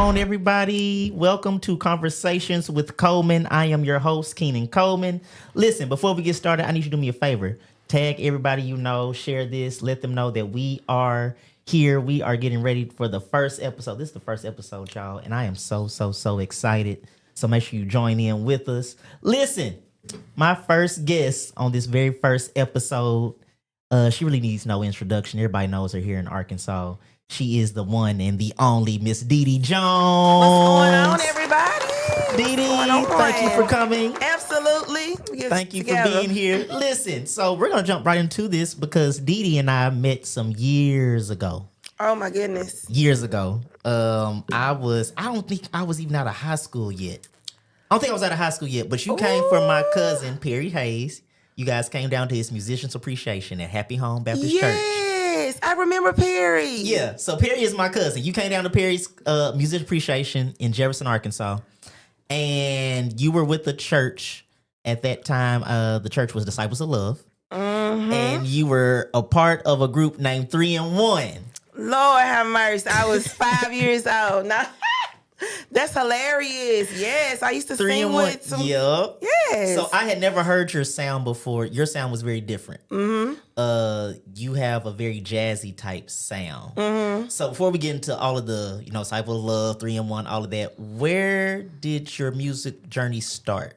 on, everybody? Welcome to Conversations with Coleman. I am your host, Keenan Coleman. Listen, before we get started, I need you to do me a favor. Tag everybody you know, share this, let them know that we are here. We are getting ready for the first episode. This is the first episode, y'all, and I am so excited. So make sure you join in with us. Listen, my first guest on this very first episode, she really needs no introduction. Everybody knows her here in Arkansas. She is the one and the only Miss Dee Dee Jones. What's going on, everybody? Dee Dee, thank you for coming. Absolutely. Thank you for being here. Listen, so we're going to jump right into this because Dee Dee and I met some years ago. Oh, my goodness. Years ago. I don't think I was even out of high school yet. I don't think I was out of high school yet, but you came from my cousin, Perry Hayes. You guys came down to his Musicians Appreciation at Happy Home Baptist Church. Yes, I remember Perry. Yeah, so Perry is my cousin. You came down to Perry's Music Appreciation in Jefferson, Arkansas, and you were with the church at that time. The church was Disciples of Love, and you were a part of a group named 3 and 1. Lord have mercy. I was 5 years old. Now, that's hilarious. Yes, I used to 3 sing and 1. with some. Yep. Yes. So I had never heard your sound before. Your sound was very different. You have a very jazzy type sound. So before we get into all of the, Disciple of Love, 3 and 1, all of that, where did your music journey start?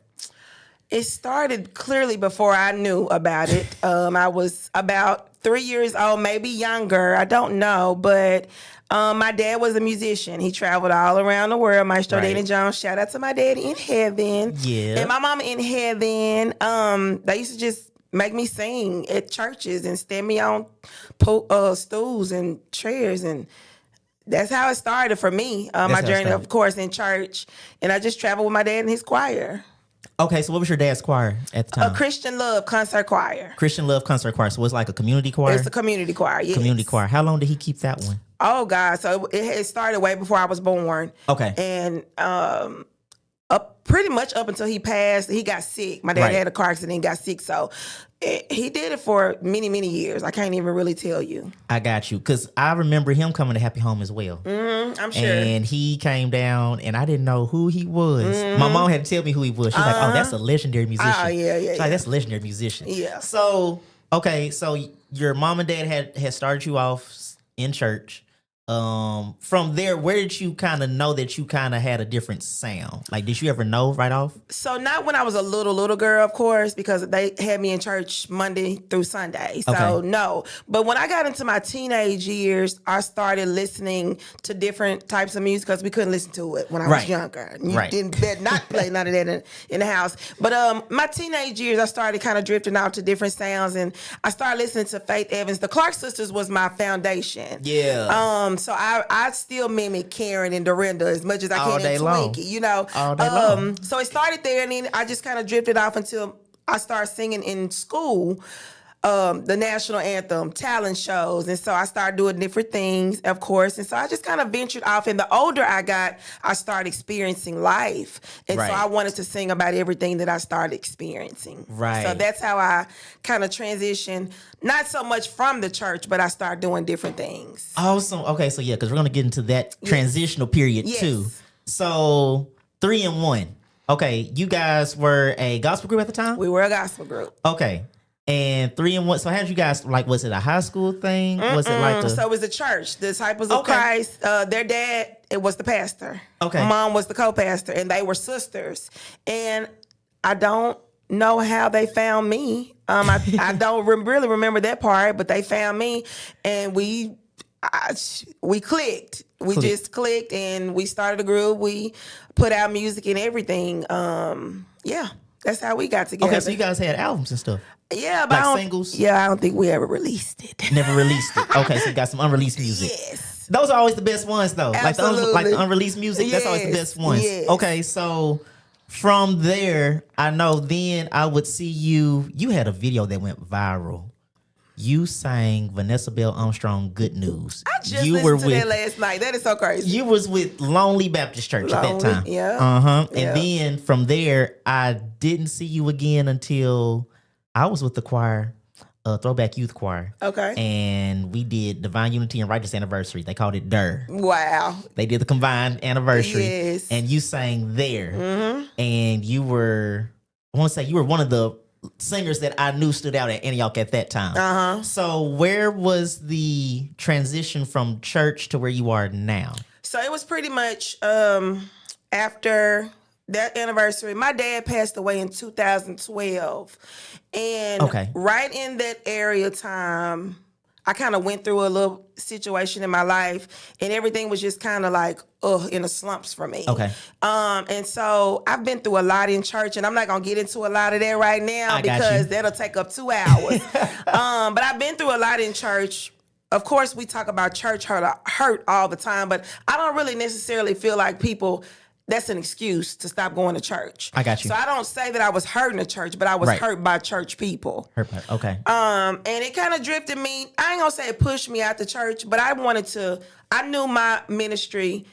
It started clearly before I knew about it. I was about 3 years old, maybe younger. I don't know, but my dad was a musician. He traveled all around the world. Maestro Danny Jones. Shout out to my daddy in heaven. Yeah. And my mama in heaven. They used to just make me sing at churches and stand me on stools and chairs, and that's how it started for me. My journey, of course, in church. And I just traveled with my dad in his choir. Okay, so what was your dad's choir at the time? A Christian Love Concert Choir. Christian Love Concert Choir. So it's like a community choir? It's a community choir, yes. Community choir. How long did he keep that one? Oh, God. So it started way before I was born. Okay. And pretty much up until he passed, he got sick. My dad had a car accident and got sick. So he did it for many years. I can't even really tell you. I got you. Because I remember him coming to Happy Home as well. I'm sure. And he came down, and I didn't know who he was. My mom had to tell me who he was. She's like, oh, that's a legendary musician. Oh, yeah. She's like, that's a legendary musician. Yeah. So, okay, so your mom and dad had started you off in church. From there, where did you kind of know that you kind of had a different sound? Like, did you ever know right off? So not when I was a little girl, of course, because they had me in church Monday through Sunday. So no. But when I got into my teenage years, I started listening to different types of music because we couldn't listen to it when I was younger. You didn't not play none of that in the house. But my teenage years, I started kind of drifting out to different sounds, and I started listening to Faith Evans. The Clark Sisters was my foundation. Yeah. So I still mimic Karen and Dorinda as much as I can in Twinkie, All day long. So it started there, and then I just kind of drifted off until I started singing in school, the national anthem, talent shows, and so I started doing different things, of course, and so I just kind of ventured off. And the older I got, I started experiencing life, and so I wanted to sing about everything that I started experiencing. Right. So that's how I kind of transitioned, not so much from the church, but I started doing different things. Awesome. Okay, so yeah, because we're gonna get into that transitional period too. So 3 and 1. Okay, you guys were a gospel group at the time? We were a gospel group. Okay. And 3 and 1. So how did you guys, like, was it a high school thing? Was it like So it was a church, the Disciples of Christ. Their dad, it was the pastor. Okay. Mom was the co-pastor, and they were sisters. And I don't know how they found me. I don't really remember that part, but they found me, and we clicked. We just clicked, and we started a group. We put out music and everything. That's how we got together. Okay, so you guys had albums and stuff. Yeah, but like singles? Yeah, I don't think we ever released it. Never released it. Okay, so you got some unreleased music. Yes. Those are always the best ones, though. Absolutely. Like the unreleased music, that's always the best ones. Yes. Okay, so from there, I know then I would see you had a video that went viral. You sang Vanessa Bell Armstrong "Good News." I just listened to that last night. That is so crazy. You was with Lonely Baptist Church at that time. Yeah. And then from there, I didn't see you again until I was with the choir throwback youth choir. Okay. And we did Divine Unity and Righteous Anniversary. They called it DUR. Wow. They did the combined anniversary. Yes. And you sang there. And you were, I want to say, you were one of the singers that I knew stood out at Antioch at that time. So where was the transition from church to where you are now? So it was pretty much after that anniversary. My dad passed away in 2012. And right in that area time, I kind of went through a little situation in my life, and everything was just kind of like, in the slumps for me. And so I've been through a lot in church, and I'm not going to get into a lot of that right now because that'll take up 2 hours. But I've been through a lot in church. Of course, we talk about church hurt all the time, but I don't really necessarily feel like that's an excuse to stop going to church. I got you. So I don't say that I was hurt in the church, but I was hurt by church people. And it kind of drifted me. I ain't gonna say it pushed me out the church, but I knew my ministry,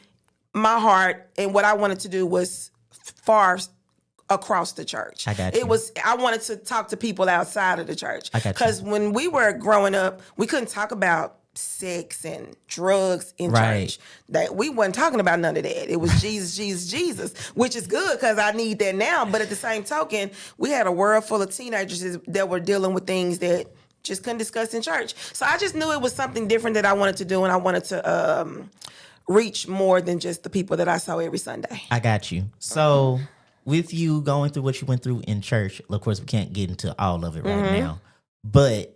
my heart, and what I wanted to do was far across the church. I got you. I wanted to talk to people outside of the church. I got you. Because when we were growing up, we couldn't talk about sex and drugs in church. That we wasn't talking about none of that. It was Jesus, Jesus, Jesus, which is good because I need that now. But at the same token, we had a world full of teenagers that were dealing with things that just couldn't discuss in church. So I just knew it was something different that I wanted to do, and I wanted to reach more than just the people that I saw every Sunday. I got you. So with you going through what you went through in church, of course, we can't get into all of it right now, but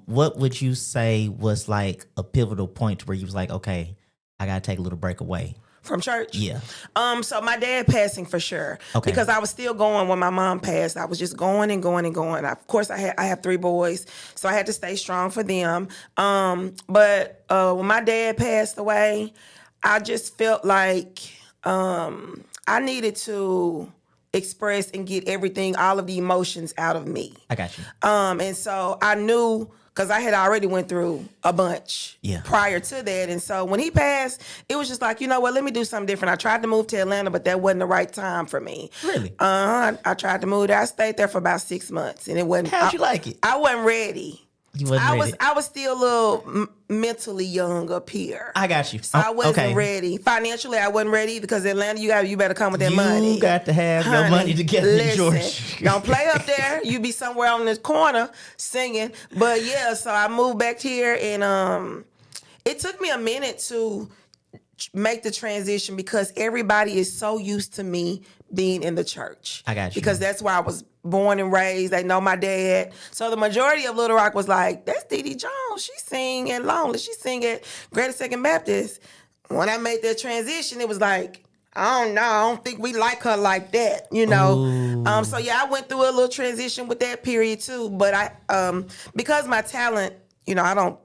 what would you say was like a pivotal point where you was like, okay, I gotta take a little break away from church? Yeah. So my dad passing for sure. Because I was still going when my mom passed. I was just going and going and going. Of course, I have 3 boys, so I had to stay strong for them. But when my dad passed away, I just felt like I needed to express and get everything, all of the emotions out of me. I got you. And so I knew, because I had already went through a bunch prior to that. And so when he passed, it was just like, you know what, let me do something different. I tried to move to Atlanta, but that wasn't the right time for me. Really? I tried to move there. I stayed there for about 6 months, and it wasn't. How'd you like it? I wasn't ready. You wasn't ready. I was still a little mentally young up here. I got you. So I wasn't ready. Financially, I wasn't ready because Atlanta, you better come with that money. You got to have your money together in Georgia. Don't play up there. You be somewhere on this corner singing. But yeah, so I moved back here, and it took me a minute to make the transition because everybody is so used to me being in the church. I got you. Because that's where I was born and raised. They know my dad. So the majority of Little Rock was like, that's Dee Dee Jones. She sing at Lonely. She sing at Greater Second Baptist. When I made that transition, it was like, I don't know. I don't think we like her like that, you know? So yeah, I went through a little transition with that period too. But I, because my talent, you know,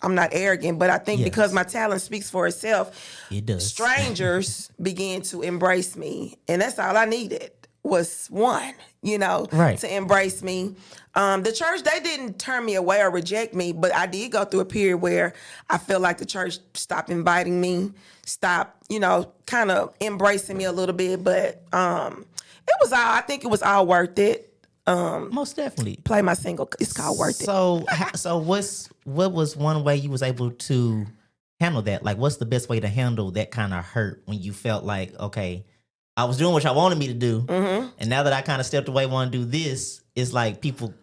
I'm not arrogant, but I think because my talent speaks for itself, it does. Strangers began to embrace me. And that's all I needed was one, you know, to embrace me. The church, they didn't turn me away or reject me, but I did go through a period where I felt like the church stopped inviting me, stopped, you know, kind of embracing me a little bit. But I think it was all worth it. Most definitely. Play my single. It's called Worth It. So what was one way you was able to handle that? Like, what's the best way to handle that kind of hurt when you felt like, okay, I was doing what y'all wanted me to do, and now that I kind of stepped away, want to do this, it's like people,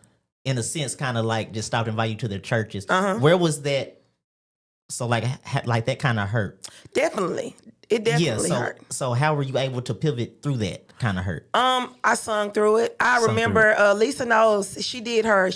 in a sense, kind of like just stopped inviting you to their churches. Where was that? So like that kind of hurt. Definitely. It definitely hurt. So how were you able to pivot through that kind of hurt? I sung through it. I remember Lisa knows she did her.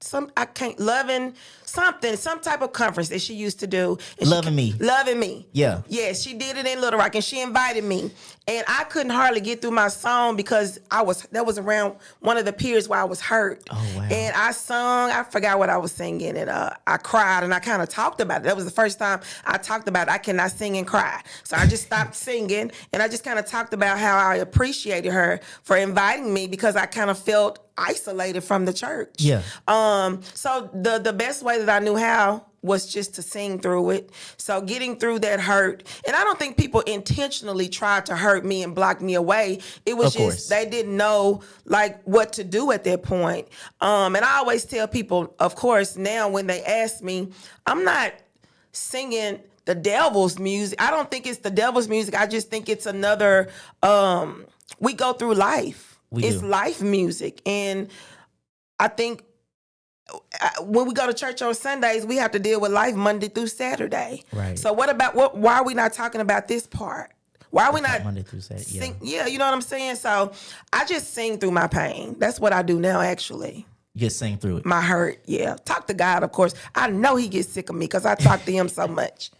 Some type of conference that she used to do. Loving Me. Yeah. Yeah, she did it in Little Rock, and she invited me. And I couldn't hardly get through my song because that was around one of the periods where I was hurt. Oh, wow. And I sung, I forgot what I was singing, and I cried, and I kind of talked about it. That was the first time I talked about I cannot sing and cry. So I just stopped singing, and I just kind of talked about how I appreciated her for inviting me because I kind of felt isolated from the church. Yeah. So the best way that I knew how was just to sing through it. So getting through that hurt, and I don't think people intentionally tried to hurt me and block me away. It was just they didn't know like what to do at that point. And I always tell people, of course, now when they ask me, I'm not singing the devil's music. I don't think it's the devil's music. I just think it's another. We go through life. It's life music, and I think when we go to church on Sundays, we have to deal with life Monday through Saturday. Right. So why are we not talking about this part? Why are we not Monday through Saturday? Yeah, you know what I'm saying? So I just sing through my pain. That's what I do now, actually. You just sing through it. My hurt, yeah. Talk to God, of course. I know he gets sick of me because I talk to him so much.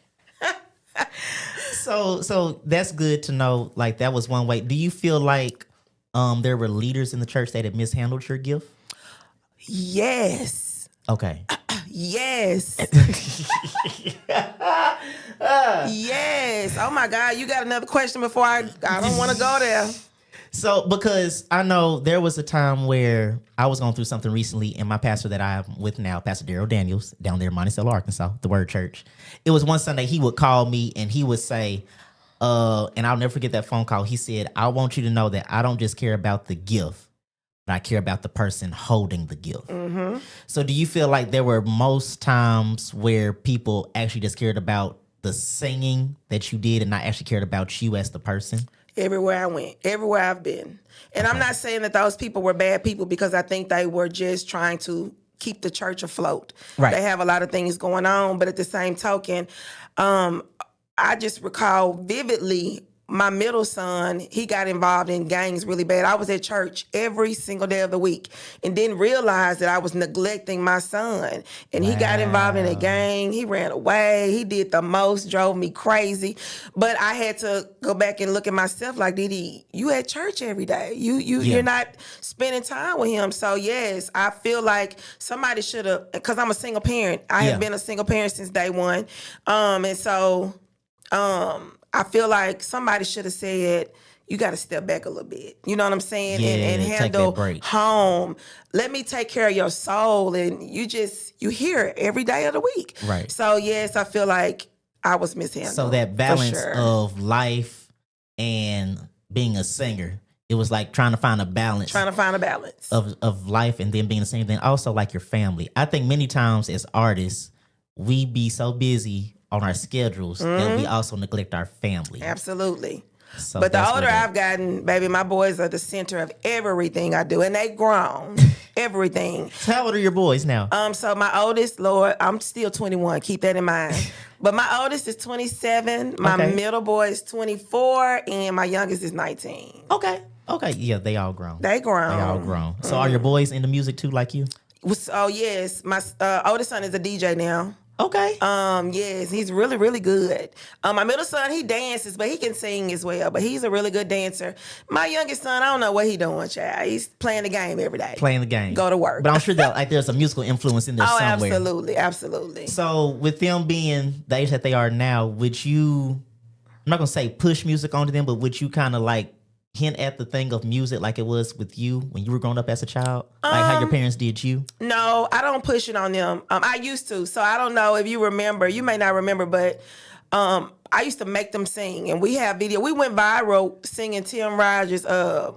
So that's good to know. Like, that was one way. Do you feel like there were leaders in the church that had mishandled your gift? Yes. Okay. Yes. Yes. Oh my God. You got another question before I don't want to go there. So, because I know there was a time where I was going through something recently, and my pastor that I'm with now, Pastor Daryl Daniels, down there in Monticello, Arkansas, the Word Church. It was one Sunday he would call me and he would say, and I'll never forget that phone call. He said, I want you to know that I don't just care about the gift, but I care about the person holding the gift. Mm-hmm. So do you feel like there were most times where people actually just cared about the singing that you did and not actually cared about you as the person? Everywhere I went, everywhere I've been. And I'm not saying that those people were bad people, because I think they were just trying to keep the church afloat. Right. They have a lot of things going on, but at the same token, I just recall vividly my middle son, he got involved in gangs really bad. I was at church every single day of the week and didn't realize that I was neglecting my son. And he got involved in a gang. He ran away. He did the most, drove me crazy. But I had to go back and look at myself like, Didi, you at church every day. You're not spending time with him. So yes, I feel like somebody should have, because I'm a single parent. I have been a single parent since day one. And so I feel like somebody should have said, you got to step back a little bit. You know what I'm saying? And handle home. Let me take care of your soul. And you hear it every day of the week. Right. So yes, I feel like I was mishandled. So that balance of life and being a singer, it was like trying to find a balance. Of life and then being the same thing. Also like your family. I think many times as artists, we be so busy on our schedules that we also neglect our family. Absolutely. So but the older I've gotten, baby, my boys are the center of everything I do. And they grown. Everything. So how old are your boys now? So my oldest, Lord, I'm still 21. Keep that in mind. But my oldest is 27. My middle boy is 24. And my youngest is 19. Okay. Yeah, they all grown. They all grown. So are your boys into music too, like you? Oh, yes. My oldest son is a DJ now. Okay. Yes, he's really, really good. My middle son, he dances, but he can sing as well. But he's a really good dancer. My youngest son, I don't know what he doing, child. He's playing the game every day. Go to work. But I'm sure that there's a musical influence in there somewhere. Absolutely. So with them being the age that they are now, would you, I'm not gonna say push music onto them, but would you kind of like hint at the thing of music like it was with you when you were growing up as a child? Like how your parents did you? No, I don't push it on them. I used to. So I don't know if you remember. You may not remember, but I used to make them sing. And we have video. We went viral singing Tim Rogers.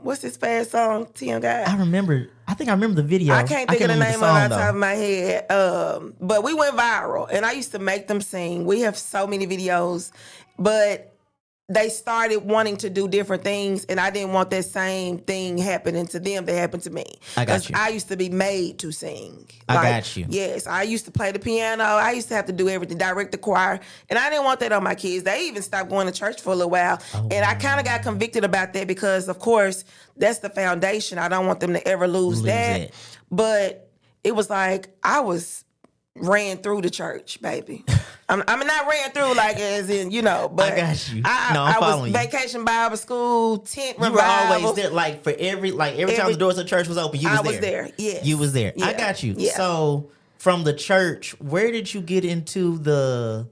What's his fast song? Tim got. I think I remember the video. I can't think of the name off the top of my head. But we went viral. And I used to make them sing. We have so many videos. But they started wanting to do different things, and I didn't want that same thing happening to them that happened to me. I got you. I used to be made to sing. I got you. Yes, I used to play the piano. I used to have to do everything, direct the choir, and I didn't want that on my kids. They even stopped going to church for a little while, and I kind of got convicted about that because, of course, that's the foundation. I don't want them to ever lose that. But it was like I ran through the church, baby. I mean, not ran through like as in, but I got you. I was vacation Bible school, tent revival. You were always there, like for every time the doors of the church was open, you was there. I was there, yes. You was there. Yeah. I got you. Yeah. So from the church, where did you get into the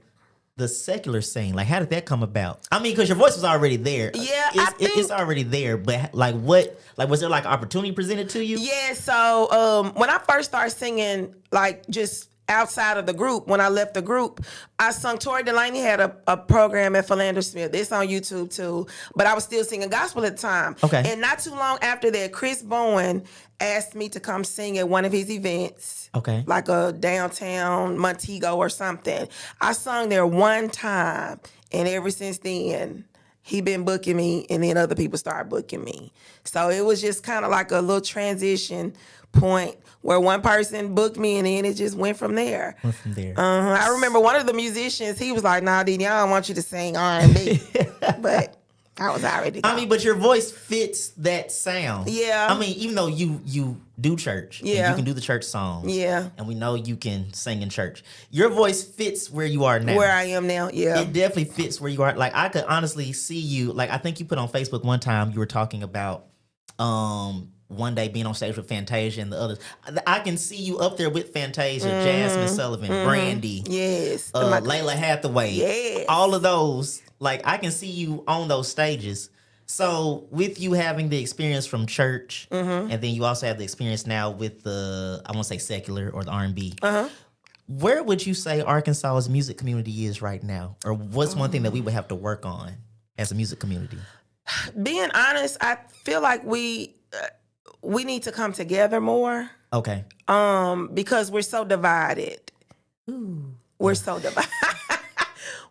secular scene? Like, how did that come about? I mean, because your voice was already there. Yeah, it's already there. But like, was there like opportunity presented to you? Yeah. So when I first started singing, like just outside of the group, when I left the group, I sung. Tori Delaney had a program at Philander Smith. It's on YouTube too. But I was still singing gospel at the time. Okay. And not too long after that, Chris Bowen asked me to come sing at one of his events. Okay. Like a downtown Montego or something. I sung there one time, and ever since then, he been booking me, and then other people started booking me. So it was just kind of like a little transition point where one person booked me, and then it just went from there. I remember one of the musicians, he was like, "Nah, Dee, I don't want you to sing R&B." But I was already gone. I mean, but your voice fits that sound. Yeah. I mean, even though you do church. Yeah. And you can do the church songs. Yeah. And we know you can sing in church. Your voice fits where you are now. Where I am now, yeah. It definitely fits where you are. Like, I could honestly see you. Like, I think you put on Facebook one time, you were talking about one day being on stage with Fantasia and the others. I can see you up there with Fantasia, Jasmine Sullivan, Brandy. Yes. Layla Hathaway. Yes. All of those. Like, I can see you on those stages. So with you having the experience from church, and then you also have the experience now with the, I won't say secular or the R&B. Where would you say Arkansas's music community is right now? Or what's one thing that we would have to work on as a music community? Being honest, I feel like we need to come together more. Okay. Because we're so divided. We're so divided.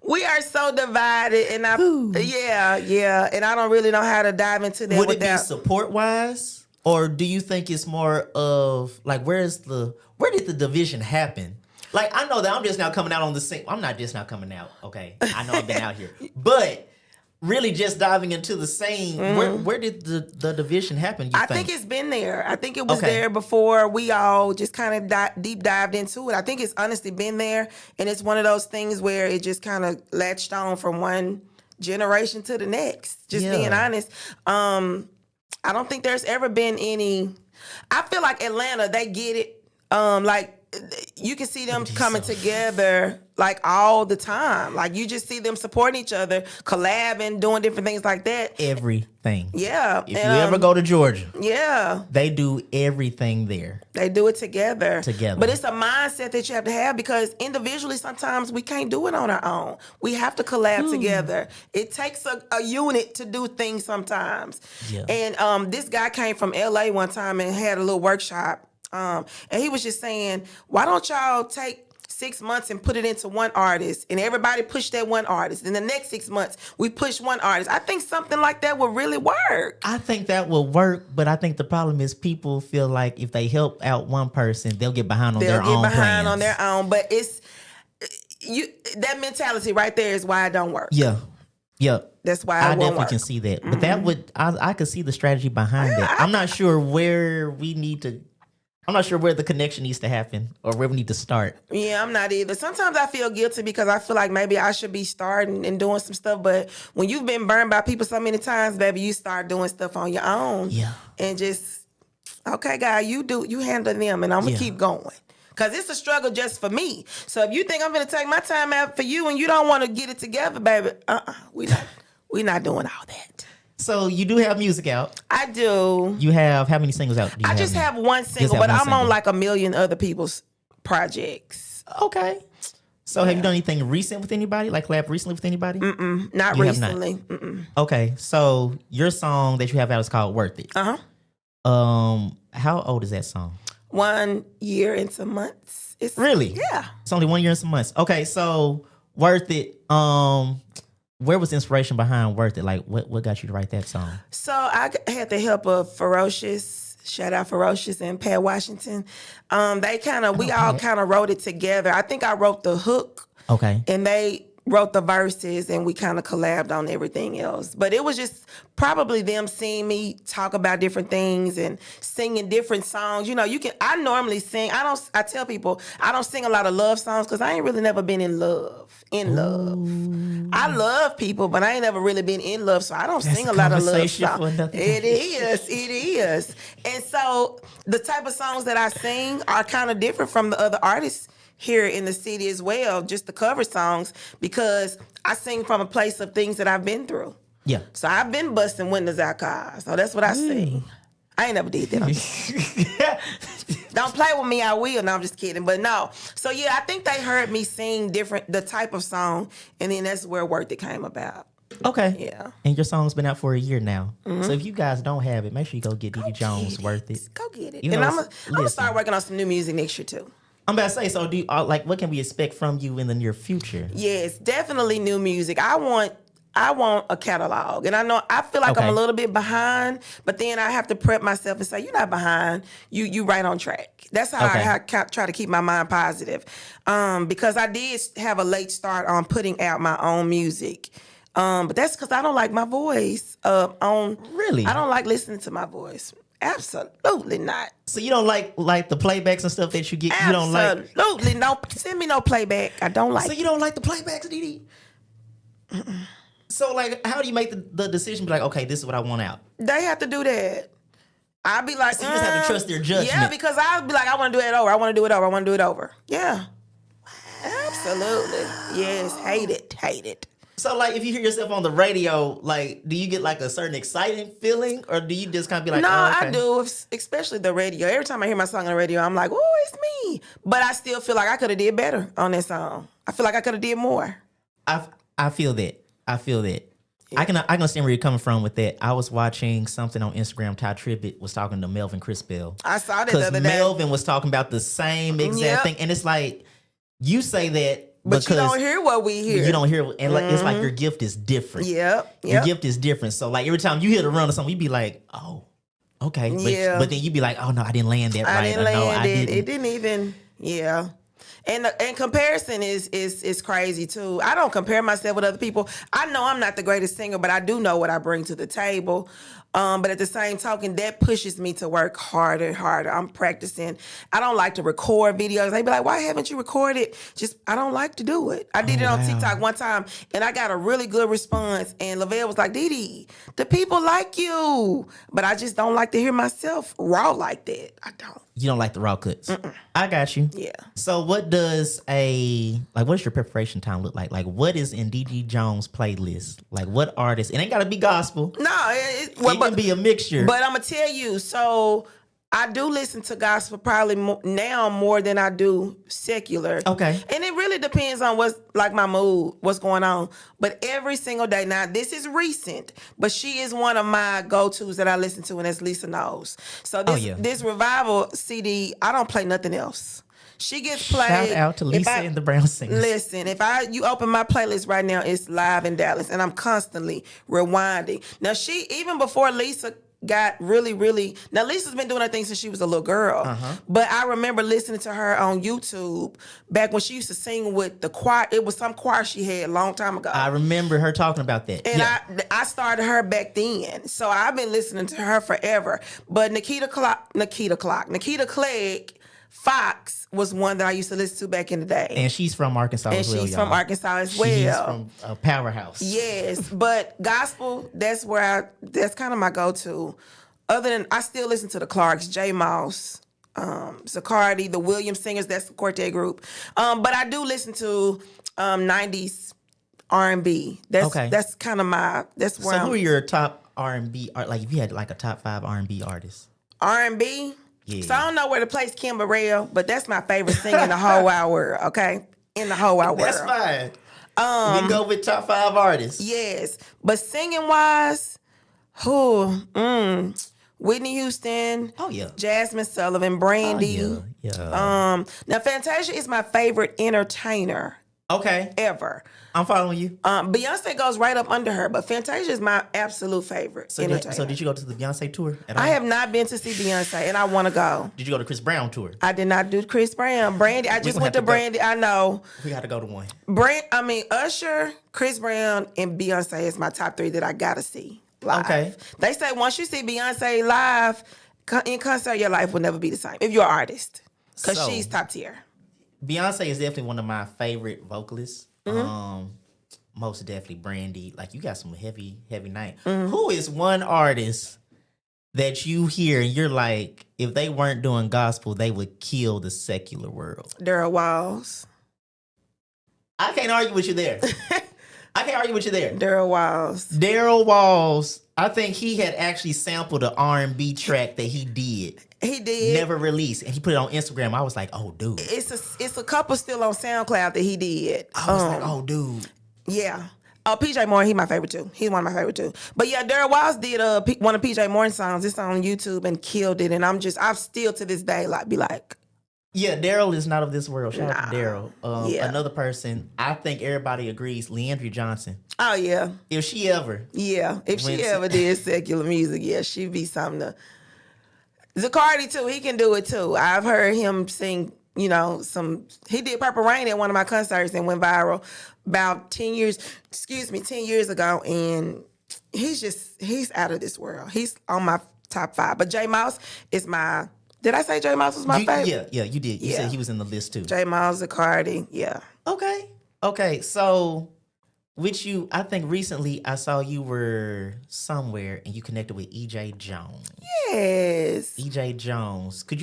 We are so divided, and and I don't really know how to dive into that. Would it be support wise, or do you think it's more of like where did the division happen? Like, I know that I'm just now coming out on the scene. I'm not just now coming out. Okay, I know I've been out here, but really just diving into the scene. Where did the division happen? I think it's been there. I think it was there before we all just kind of deep dived into it. I think it's honestly been there, and it's one of those things where it just kind of latched on from one generation to the next. Just being honest, I don't think there's ever been any. I feel like Atlanta, they get it. Like, you can see them coming together like all the time. Like, you just see them supporting each other, collabing, doing different things like that. Everything. Yeah. If you ever go to Georgia, yeah, they do everything there. They do it together. But it's a mindset that you have to have, because individually sometimes we can't do it on our own. We have to collab together. It takes a unit to do things sometimes. Yeah. And this guy came from LA one time and had a little workshop. And he was just saying, why don't y'all take 6 months and put it into one artist, and everybody push that one artist. In the next 6 months, we push one artist. I think something like that would really work. I think that will work, but I think the problem is people feel like if they help out one person, they'll get behind on their own plans. They'll get behind on their own, but it's that mentality right there is why it don't work. Yeah. That's why I won't definitely work. can see that. But that would, I could see the strategy behind that. I'm not sure where I'm not sure where the connection needs to happen or where we need to start. Yeah, I'm not either. Sometimes I feel guilty because I feel like maybe I should be starting and doing some stuff. But when you've been burned by people so many times, baby, you start doing stuff on your own. Yeah. And just, okay, guy, you handle them, and I'm going to keep going. Because it's a struggle just for me. So if you think I'm going to take my time out for you and you don't want to get it together, baby, we not doing all that. So you do have music out. I do. You have how many singles out? I just have one single, but I'm on like a million other people's projects. Okay. So have you done anything recent with anybody? Like collab recently with anybody? Not recently. Okay. So your song that you have out is called Worth It. Uh-huh. How old is that song? 1 year and some months. Really? Yeah. It's only 1 year and some months. Okay, so Worth It. Where was the inspiration behind Worth It? Like, what got you to write that song? So I had the help of Ferocious. Shout out Ferocious and Pat Washington. We all kind of wrote it together. I think I wrote the hook. Okay. And they wrote the verses, and we kind of collabed on everything else. But it was just probably them seeing me talk about different things and singing different songs. You know, I normally sing. I tell people I don't sing a lot of love songs because I ain't really never been in love. I love people, but I ain't never really been in love, so I don't sing a lot of love songs. It is. And so the type of songs that I sing are kind of different from the other artists here in the city as well, just the cover songs, because I sing from a place of things that I've been through. Yeah. So I've been busting windows out cars. So that's what I sing. I ain't never did that. don't play with me, I will. No, I'm just kidding. But no. So yeah, I think they heard me sing the type of song, and then that's where Worth It came about. Okay. Yeah. And your song's been out for a year now. So if you guys don't have it, make sure you go get DD Jones Worth It. Go get it. You And know, I'm gonna listen. start working on some new music next year too. I'm about to say, so do you, like, what can we expect from you in the near future? Yes, definitely new music. I want a catalog. And I feel like Okay. I'm a little bit behind, but then I have to prep myself and say, you're not behind. You right on track. That's how Okay. I try to keep my mind positive. Because I did have a late start on putting out my own music. But that's because I don't like my voice. Really? I don't like listening to my voice. Absolutely not. So you don't like the playbacks and stuff that you get? You don't like? Absolutely no. Send me no playback. I don't like So you don't like the playbacks, DD? So like, how do you make the decision? Be like, okay, this is what I want out. They have to do that. I'll be like, So you just have to trust their judgment. Yeah, because I'll be like, I want to do it over. I want to do it over. I want to do it over. Yeah. Absolutely. Yes. Hate it. So like, if you hear yourself on the radio, like, do you get like a certain exciting feeling, or do you just kind of be like, No, oh, okay. I do, especially the radio. Every time I hear my song on the radio, I'm like, oh, it's me. But I still feel like I could have did better on that song. I feel like I could have did more. I feel that. Yeah. I can understand where you're coming from with that. I was watching something on Instagram. Ty Tribbett was talking to Melvin Crispell. I saw that the other Because day. Melvin was talking about the same exact Yep. thing, and it's like you say that, But because you don't hear what we hear. you don't hear, and like, it's like your gift is different. Yep. Your gift is different. So like every time you hear the run or something, you be like, oh, okay. Yeah. But then you be like, oh no, I didn't land that right. I didn't Or, land no, I it. didn't. It didn't even. Yeah. And comparison is crazy too. I don't compare myself with other people. I know I'm not the greatest singer, but I do know what I bring to the table. But at the same token, that pushes me to work harder. I'm practicing. I don't like to record videos. They be like, why haven't you recorded? I don't like to do it. I did it on wow. TikTok one time, and I got a really good response. And Lavelle was like, Didi, the people like you. But I just don't like to hear myself raw like that. I don't. You don't like the raw cuts. I got you. Yeah. So what does what does your preparation time look like? Like, what is in DG Jones' playlist? Like, what artists? It ain't got to be gospel. No, It can be a mixture. But I'm gonna tell you, so I do listen to gospel probably now more than I do secular. Okay. And it really depends on what's like my mood, what's going on. But every single day, now this is recent, but she is one of my go-tos that I listen to, and that's Lisa Knows. So this revival CD, I don't play nothing else. She gets played. Shout out to Lisa and the Brown Singers. Listen, you open my playlist right now, it's live in Dallas, and I'm constantly rewinding. Now even before Lisa got really, now Lisa's been doing her thing since she was a little girl, but I remember listening to her on YouTube back when she used to sing with the choir. It was some choir she had a long time ago. I remember her talking about that. And yeah. I started her back then. So I've been listening to her forever. But Nikita Clegg, Fox was one that I used to listen to back in the day. And she's from Arkansas as well, she's from Arkansas as well. She's from a powerhouse. Yes, but gospel, that's kind of my go-to. Other than, I still listen to the Clarks, J. Moss, Zacardi, the Williams Singers, that's the quartet group. But I do listen to 90s R&B. That's kind of that's where So who are your top R&B, like if you had like a top 5 R&B artists? R&B? Yeah. So I don't know where to place Kim Burrell, but that's my favorite singer in the whole wide world, okay? In the whole wide world. That's fine. We can go with top 5 artists. Yes. But singing-wise, Whitney Houston. Oh, yeah. Jasmine Sullivan, Brandy. Oh, yeah. Now, Fantasia is my favorite entertainer Okay. ever. I'm following you. Beyonce goes right up under her, but Fantasia is my absolute favorite entertainer. So did you go to the Beyonce tour at all? I have not been to see Beyonce, and I want to go. Did you go to Chris Brown tour? I did not do Chris Brown. Brandy, I just gonna went have to to go. Brandy. I know. We got to go to one. Usher, Chris Brown, and Beyonce is my top 3 that I gotta see live. Okay. They say once you see Beyonce live in concert, your life will never be the same if you're an artist, because So- she's top tier. Beyonce is definitely one of my favorite vocalists. Most definitely Brandy. Like, you got some heavy night. Who is one artist that you hear and you're like, if they weren't doing gospel, they would kill the secular world? Daryl Walls. I can't argue with you there. I can't argue with you there. Daryl Walls. Daryl Walls, I think he had actually sampled an R&B track that he did. He did. Never released. And he put it on Instagram. I was like, oh, dude. It's a couple still on SoundCloud that he did. I was like, oh, dude. Yeah. Oh, PJ Morton, he my favorite too. He's one of my favorite too. But yeah, Daryl Walls did one of PJ Morton's songs. It's on YouTube and killed it. And I'm still to this day be like. Yeah, Daryl is not of this world. Shout out to Daryl. Yeah. Another person, I think everybody agrees, Leandria Johnson. Oh, yeah. If she ever. Yeah. If she ever did secular music, yeah, she'd be something to. Zacardi too, he can do it too. I've heard him sing, he did Purple Rain at one of my concerts and went viral about 10 years ago. And he's out of this world. He's on my top 5. But J Mouse is did I say J Mouse was my favorite? Yeah, you did. You said he was in the list too. J Mouse, Zacardi, yeah. Okay. So with you, I think recently I saw you were somewhere and you connected with EJ Jones. Yes. EJ Jones. Could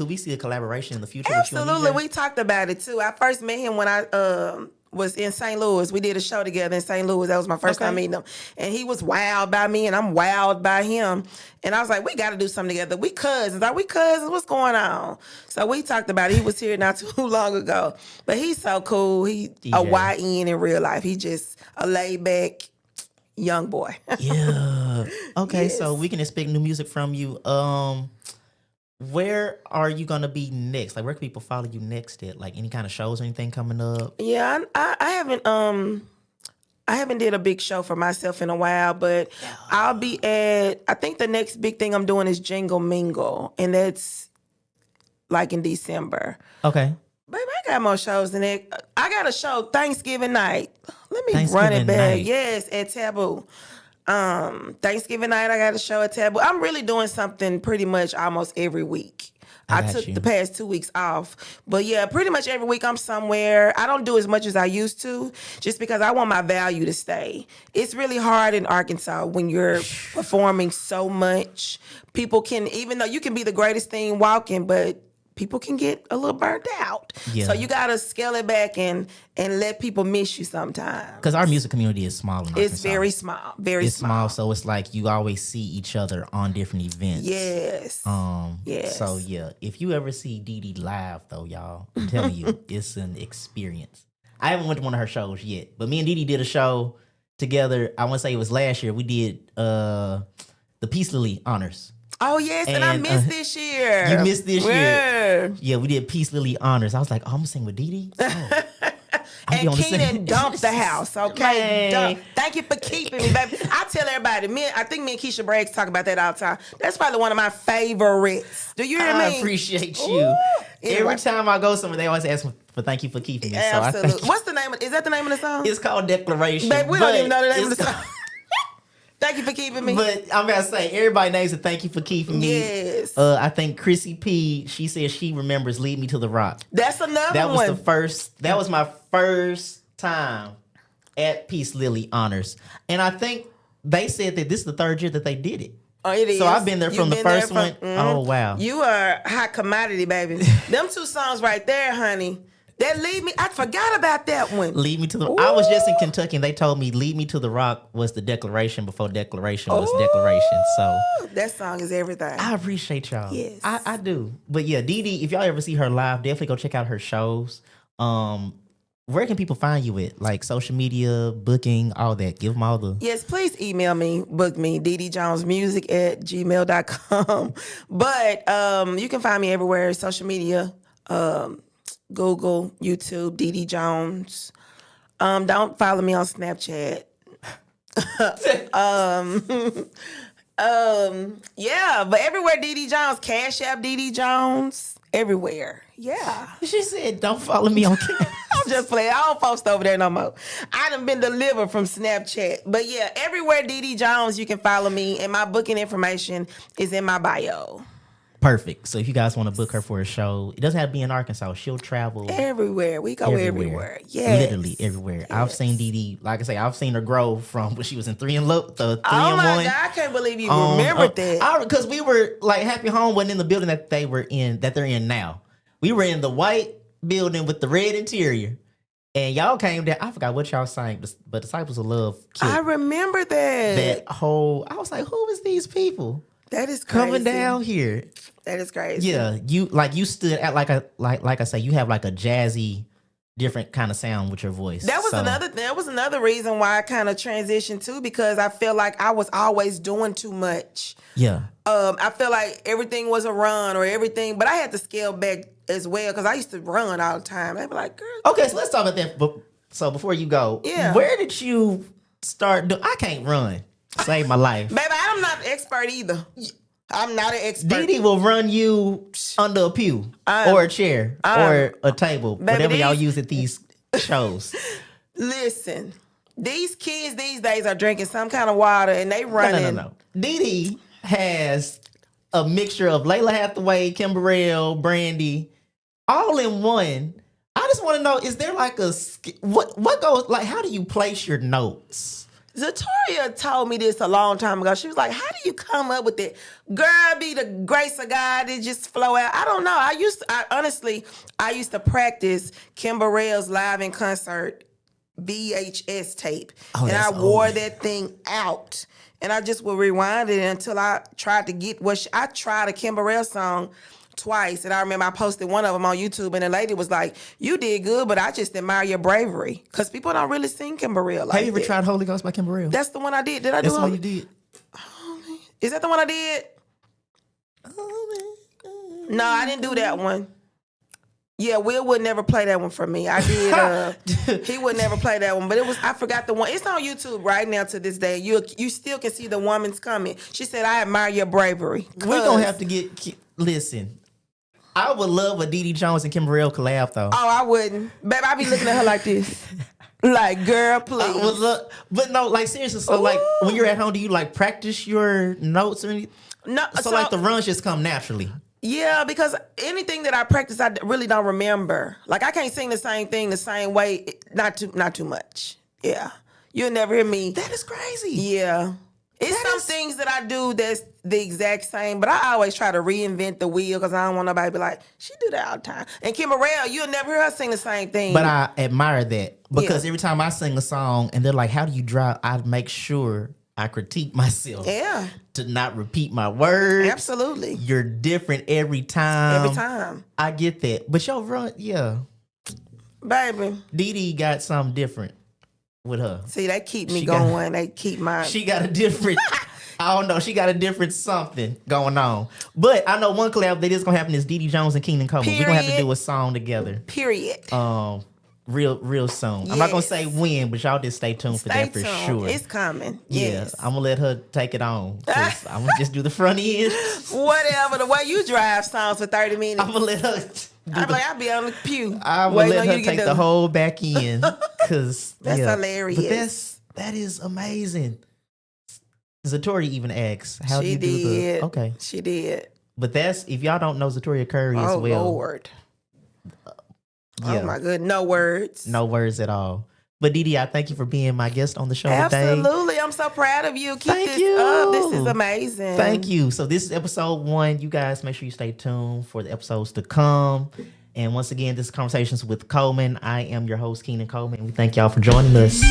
we see a collaboration in the future? Absolutely. With you and EJ? We talked about it too. I first met him when I was in St. Louis. We did a show together in St. Louis. That was my first time meeting him. And he was wowed by me and I'm wowed by him. And I was like, we got to do something together. We cousins. Are we cousins? What's going on? So we talked about it. He was here not too long ago. But he's so cool. He a YN in real life. He just a laid back young boy. Yeah. Okay, Yes. so we can expect new music from you. Where are you gonna be next? Like, where can people follow you next at? Like, any kind of shows or anything coming up? Yeah, I haven't did a big show for myself in a while, but I'll be I think the next big thing I'm doing is Jingle Mingle, and that's like in December. Okay. Baby, I got more shows than that. I got a show Thanksgiving night. Let me run Thanksgiving it back. night. Yes, at Taboo. Thanksgiving night, I got a show at Taboo. I'm really doing something pretty much almost every week. I took the past 2 weeks off. But yeah, pretty much every week I'm somewhere. I don't do as much as I used to just because I want my value to stay. It's really hard in Arkansas when you're performing so much. People can, even though you can be the greatest thing walking, but people can get a little burnt out. Yeah. So you got to scale it back and let people miss you sometimes. Because our music community is small in Arkansas. It's very small. It's small, so it's like you always see each other on different events. Yes. Yes. So yeah, if you ever see Dee Dee live though, y'all, I'm telling you, it's an experience. I haven't went to one of her shows yet, but me and Dee Dee did a show together. I want to say it was last year. We did the Peace Lily honors. Oh, yes, and I missed this year. You missed this year. Yeah. Yeah, we did Peace Lily honors. I was like, oh, I'm gonna sing with Dee Dee. Oh. And Keenan dumped the house, okay? Thank you for keeping me, baby. I tell everybody, I think me and Keisha Braggs talk about that all the time. That's probably one of my favorites. Do you hear me? I appreciate you. Ooh. Every time I go somewhere, they always ask me for thank you for keeping me. Absolutely. So What's the name? Is that the name of the song? It's called Declaration. Babe, we don't even know the name of the song. Thank you for keeping me. But I'm about to say, everybody names it thank you for keeping me. Yes. I think Chrissy P, she says she remembers Lead Me to the Rock. That's another one. That was my first time at Peace Lily Honors. And I think they said that this is the 3rd year that they did it. Oh, it is. So I've been there from the first one. Mm-hmm. Oh, wow. You are hot commodity, baby. Them 2 songs right there, honey. That Lead Me, I forgot about that one. Lead Me to the Rock. I was just in Kentucky and they told me Lead Me to the Rock was the declaration before declaration was declaration. So that song is everything. I appreciate y'all. Yes. I do. But yeah, Dee Dee, if y'all ever see her live, definitely go check out her shows. Where can people find you at? Like social media, booking, all that. Give them all the... Yes, please email me, book me, ddjonesmusic@gmail.com. But you can find me everywhere, social media, Google, YouTube, Dee Dee Jones. Don't follow me on Snapchat. Yeah, but everywhere Dee Dee Jones, Cash App Dee Dee Jones, everywhere. Yeah. She said, don't follow me on camera. I'm just playing. I don't post over there no more. I done been delivered from Snapchat. But yeah, everywhere Dee Dee Jones, you can follow me, and my booking information is in my bio. Perfect. So if you guys want to book her for a show, it doesn't have to be in Arkansas. She'll travel everywhere. We go everywhere. Yeah, literally everywhere. Yes. I've seen Dee Dee, like I say, I've seen her grow from when she was in 3 and 1. Oh my God, I can't believe you remembered that. Because we were like Happy Home wasn't in the building that they're in now. We were in the white building with the red interior. And y'all came down. I forgot what y'all sang, but Disciples of Love I killed remember that whole. I was like, who is these people That is crazy. coming down here? That is crazy. Yeah, you stood at like I say, you have like a jazzy, different kind of sound with your voice. That was another reason why I kind of transitioned too, because I feel like I was always doing too much. Yeah. I feel like everything was a run or everything, but I had to scale back as well because I used to run all the time. They'd be like, girl. Okay, so let's talk about that. So before you go, where did you start? I can't run. Save my life. Baby, I'm not an expert either. I'm not an expert. Dee will run you under a pew or a chair or a table, baby, whatever y'all use at these shows. Listen, these kids these days are drinking some kind of water and they running. No. Dee has a mixture of Layla Hathaway, Kim Burrell, Brandy, all in one. I just want to know, is there like what goes, like, how do you place your notes? Zatoria told me this a long time ago. She was like, how do you come up with it? Girl, be the grace of God that just flow out. I don't know. I used to practice Kim Burrell's live in concert VHS tape. And I wore that thing out. And I just would rewind it until I tried to get I tried a Kim Burrell song twice. And I remember I posted one of them on YouTube and the lady was like, you did good, but I just admire your bravery. Because people don't really sing Kim Burrell like that. Have you ever tried Holy Ghost by Kim Burrell? That's the one I did. Did I do That's the one you did? Is that the one I did? No, I didn't do that one. Yeah, Will would never play that one for me. I did. He would never play that one, but I forgot the one. It's on YouTube right now to this day. You still can see the woman's comment. She said, "I admire your bravery." We're gonna have to listen. I would love a Dee Jones and Kim Burrell collab though. Oh, I wouldn't, babe. I'd be looking at her like this, like, girl, please. But no, like seriously. So like, when you're at home, do you like practice your notes or anything? No. So like the runs just come naturally. Yeah, because anything that I practice, I really don't remember. Like I can't sing the same thing the same way. Not too much. Yeah, you'll never hear me. That is crazy. Yeah, it's some things that I do that's the exact same, but I always try to reinvent the wheel because I don't want nobody to be like, she do that all the time. And Kim Burrell, you'll never hear her sing the same thing. But I admire that because every time I sing a song and they're like, how do you drive? I make sure I critique myself. Yeah. To not repeat my words. Absolutely. You're different every time. Every time. I get that. But your run, yeah. Baby. Dee got something different with her. See, they keep me going. They keep mine. She got a different, I don't know, she got a different something going on. But I know one collab that is going to happen is Dee Jones and Keenan Coleman. We're going to have to do a song together. Period. Real soon. Yes. I'm not gonna say when, but y'all just stay tuned for that for sure. It's coming. Yeah, yes. I'm gonna let her take it on. I'm gonna just do the front end. Whatever, the way you drive songs for 30 minutes. I'm gonna let her. I'll be on the pew. I will let her take the whole back end because that's hilarious. But that is amazing. Zatoria even asked, "How do you do the?" Okay, she did. But that's if y'all don't know Zatoria Curry as well. Oh Lord. Yeah. Oh my good, no words. No words at all. But Dee, I thank you for being my guest on the show today. Absolutely. I'm so proud of you. Keep this up. This is amazing. Thank you. So this is episode 1. You guys make sure you stay tuned for the episodes to come. And once again, this is Conversations with Coleman. I am your host, Keenan Coleman. We thank y'all for joining us.